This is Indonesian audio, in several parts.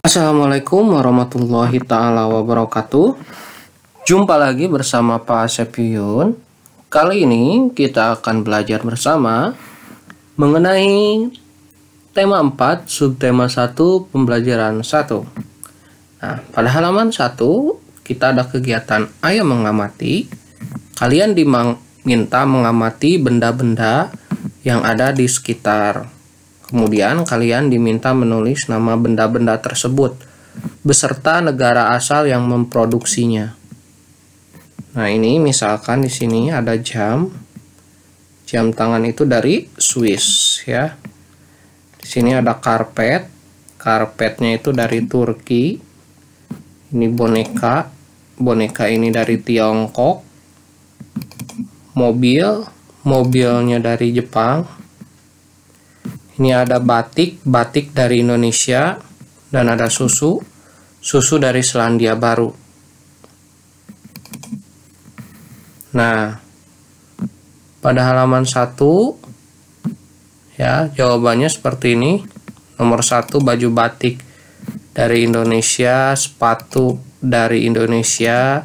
Assalamualaikum warahmatullahi ta'ala wabarakatuh. Jumpa lagi bersama Pak Sepyun. Kali ini kita akan belajar bersama mengenai tema 4, subtema 1, pembelajaran 1. Nah, pada halaman 1 kita ada kegiatan ayo mengamati. Kalian diminta mengamati benda-benda yang ada di sekitar. Kemudian kalian diminta menulis nama benda-benda tersebut beserta negara asal yang memproduksinya. Nah, ini misalkan di sini ada jam. Jam tangan itu dari Swiss ya. Di sini ada karpet. Karpetnya itu dari Turki. Ini boneka. Boneka ini dari Tiongkok. Mobilnya dari Jepang. Ini ada batik dari Indonesia, dan ada susu dari Selandia Baru. Nah, pada halaman 1 ya, jawabannya seperti ini. Nomor 1 baju batik dari Indonesia, sepatu dari Indonesia,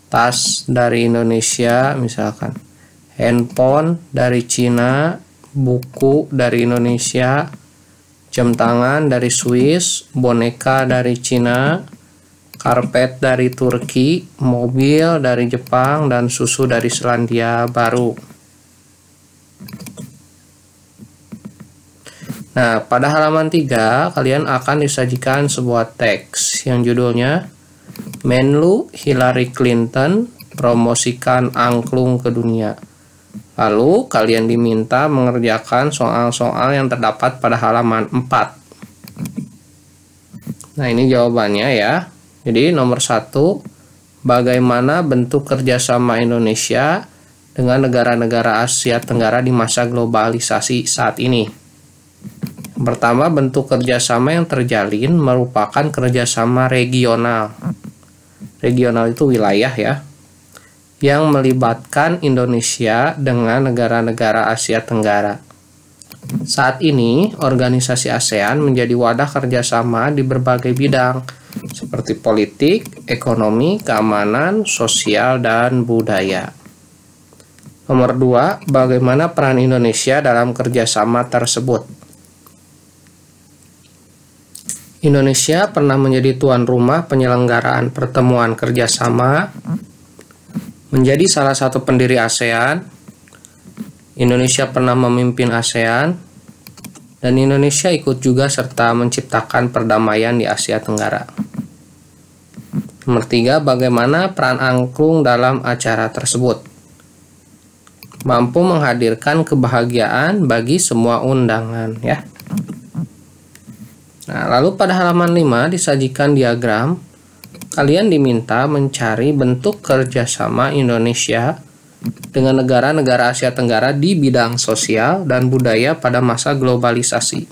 tas dari Indonesia misalkan, handphone dari Cina, buku dari Indonesia, jam tangan dari Swiss, boneka dari Cina, karpet dari Turki, mobil dari Jepang, dan susu dari Selandia Baru. Nah, pada halaman 3 kalian akan disajikan sebuah teks yang judulnya Menlu Hillary Clinton promosikan angklung ke dunia. Lalu kalian diminta mengerjakan soal-soal yang terdapat pada halaman 4. Nah, ini jawabannya ya. Jadi nomor 1, bagaimana bentuk kerjasama Indonesia dengan negara-negara Asia Tenggara di masa globalisasi saat ini? Yang pertama, bentuk kerjasama yang terjalin merupakan kerjasama regional. Regional itu wilayah ya, yang melibatkan Indonesia dengan negara-negara Asia Tenggara. Saat ini, organisasi ASEAN menjadi wadah kerjasama di berbagai bidang, seperti politik, ekonomi, keamanan, sosial, dan budaya. Nomor 2, bagaimana peran Indonesia dalam kerjasama tersebut? Indonesia pernah menjadi tuan rumah penyelenggaraan pertemuan kerjasama, menjadi salah satu pendiri ASEAN. Indonesia pernah memimpin ASEAN, dan Indonesia ikut juga serta menciptakan perdamaian di Asia Tenggara. Nomor 3, bagaimana peran angklung dalam acara tersebut? Mampu menghadirkan kebahagiaan bagi semua undangan ya. Nah, lalu pada halaman 5 disajikan diagram. Kalian diminta mencari bentuk kerjasama Indonesia dengan negara-negara Asia Tenggara di bidang sosial dan budaya pada masa globalisasi.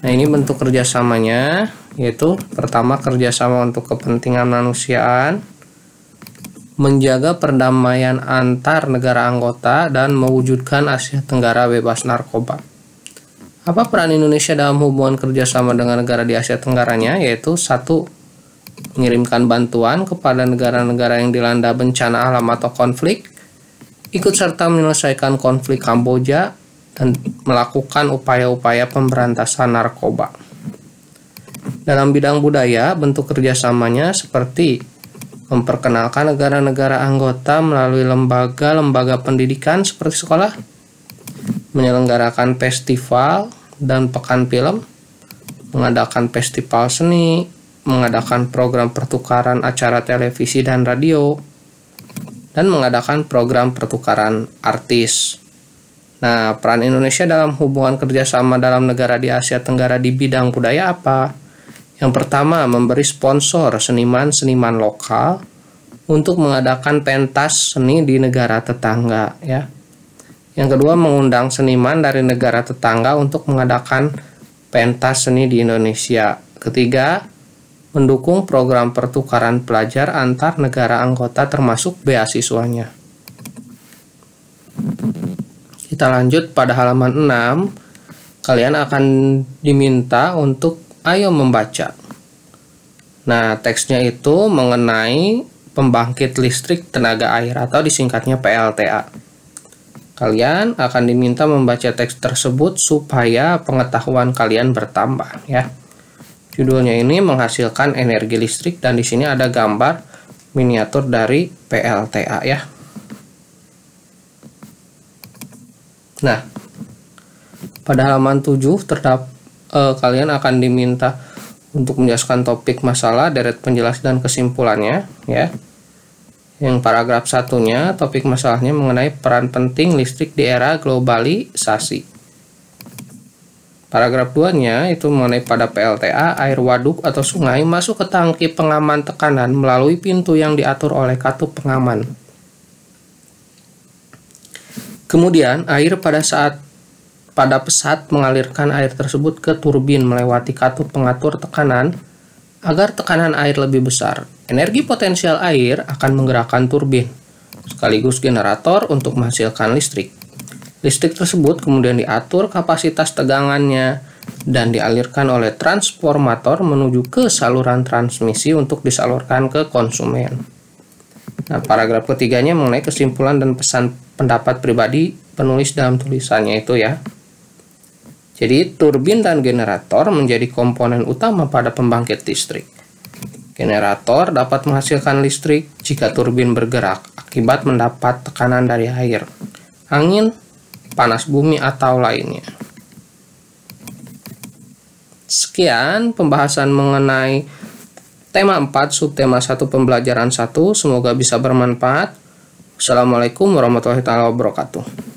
Nah, ini bentuk kerjasamanya, yaitu pertama kerjasama untuk kepentingan kemanusiaan, menjaga perdamaian antar negara anggota, dan mewujudkan Asia Tenggara bebas narkoba. Apa peran Indonesia dalam hubungan kerjasama dengan negara di Asia Tenggaranya? Yaitu 1, mengirimkan bantuan kepada negara-negara yang dilanda bencana alam atau konflik, ikut serta menyelesaikan konflik Kamboja, dan melakukan upaya-upaya pemberantasan narkoba. Dalam bidang budaya, bentuk kerjasamanya seperti memperkenalkan negara-negara anggota melalui lembaga-lembaga pendidikan seperti sekolah, menyelenggarakan festival dan pekan film, mengadakan festival seni, mengadakan program pertukaran acara televisi dan radio, dan mengadakan program pertukaran artis. Nah, peran Indonesia dalam hubungan kerjasama dalam negara di Asia Tenggara di bidang budaya apa? Yang pertama, memberi sponsor seniman-seniman lokal untuk mengadakan pentas seni di negara tetangga ya. Yang kedua, mengundang seniman dari negara tetangga untuk mengadakan pentas seni di Indonesia. Ketiga, mendukung program pertukaran pelajar antar negara anggota termasuk beasiswanya. Kita lanjut pada halaman 6. Kalian akan diminta untuk ayo membaca. Nah, teksnya itu mengenai pembangkit listrik tenaga air atau disingkatnya PLTA. Kalian akan diminta membaca teks tersebut supaya pengetahuan kalian bertambah ya. Judulnya ini menghasilkan energi listrik dan di sini ada gambar miniatur dari PLTA ya. Nah, pada halaman 7 kalian akan diminta untuk menjelaskan topik masalah, deret penjelasan dan kesimpulannya ya. Yang paragraf satunya, topik masalahnya mengenai peran penting listrik di era globalisasi. Paragraf 2-nya itu mengenai pada PLTA, air waduk atau sungai masuk ke tangki pengaman tekanan melalui pintu yang diatur oleh katup pengaman. Kemudian, air pada pesat mengalirkan air tersebut ke turbin melewati katup pengatur tekanan agar tekanan air lebih besar. Energi potensial air akan menggerakkan turbin, sekaligus generator untuk menghasilkan listrik. Listrik tersebut kemudian diatur kapasitas tegangannya dan dialirkan oleh transformator menuju ke saluran transmisi untuk disalurkan ke konsumen. Nah, paragraf ketiganya mengenai kesimpulan dan pesan pendapat pribadi penulis dalam tulisannya itu ya. Jadi, turbin dan generator menjadi komponen utama pada pembangkit listrik. Generator dapat menghasilkan listrik jika turbin bergerak akibat mendapat tekanan dari air, angin, panas bumi, atau lainnya. Sekian pembahasan mengenai tema 4 subtema 1 pembelajaran 1. Semoga bisa bermanfaat. Wassalamualaikum warahmatullahi wabarakatuh.